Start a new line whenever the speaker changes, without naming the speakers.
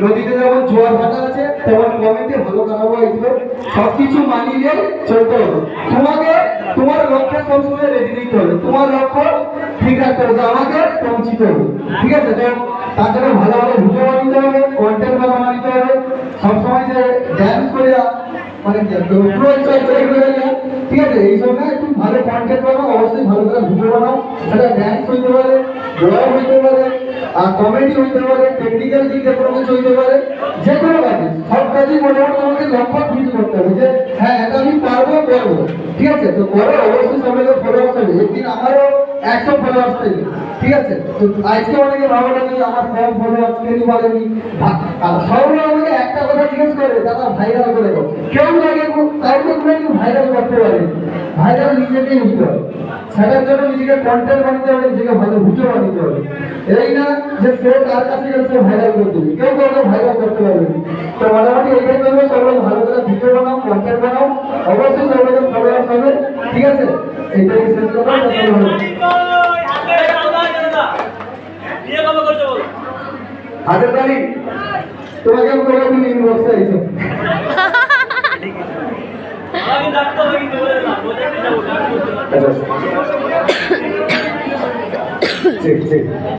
নদীতে যেমন জোয়ার ভাটা আছে তেমন কমেন্টে ভালো খারাপ আসবে, সবকিছু মানিয়ে চলতে হবে। তোমাকে তোমার লক্ষ্যে সবসময় রেডি নিতে হবে, তোমার লক্ষ্য ঠিক রাখতে হবে যে আমাকে পৌঁছিতে হবে, ঠিক আছে? তো তার জন্য ভালো ভালো ভিডিও বানাতে হবে, কন্টেন্ট ভালো বানাতে হবে, সবসময় যে ড্যান্স করে মানে ঠিক আছে এইসব না, একটু ভালো কন্টেন্ট বানাও, অবশ্যই ভালো করে ভিডিও বানাও, সেটা ড্যান্স হইতে পারে, ব্লগ হইতে পারে, আর কমেডি হইতে পারে, টেকনিক্যাল দিক দিয়ে কোনো কিছু হইতে পারে, যে কোনো কাজে সব কাজেই মোটামুটি আমাকে লক্ষ্য ঠিক করতে হবে যে হ্যাঁ এটা আমি পারবো করবো, ঠিক আছে? তো করো, অবশ্যই সবাই ফলোয়ার্স হবে, একদিন আমারও 100 ফলোয়ার্স থাকবে, ঠিক আছে? তো আজকে অনেকে ভাবো না যে আমার কম ফলোয়ার্স কেন বলেনি, সবাই আমাকে একটা কথা জিজ্ঞেস করে দাদা ভাইরাল করে দাও, কেউ লাগে কাউকে কোনো ভাইরাল করতে পারে, ভাইরাল নিজেকেই নিতে হবে, সেটার জন্য নিজেকে কন্টেন্ট বানাতে হবে, নিজেকে ভালো ভিডিও বানাতে হবে। এই না যে সে তার কাছে গেলে সে ভাইরাল করতে হবে, কেউ কাউকে ভাইরাল করতে পারবে না। তো মোটামুটি এইটাই করবে, সবাই ভালো করে ভিডিও বানাও, কন্টেন্ট বানাও, অবশ্যই সবাই ফলোয়ার্স হবে, ঠিক আছে? এইটাই শেষ কথা। হাতের তালি তোমাকে আমি বলে দিন ইনবক্সে এসে ঠিক ঠিক।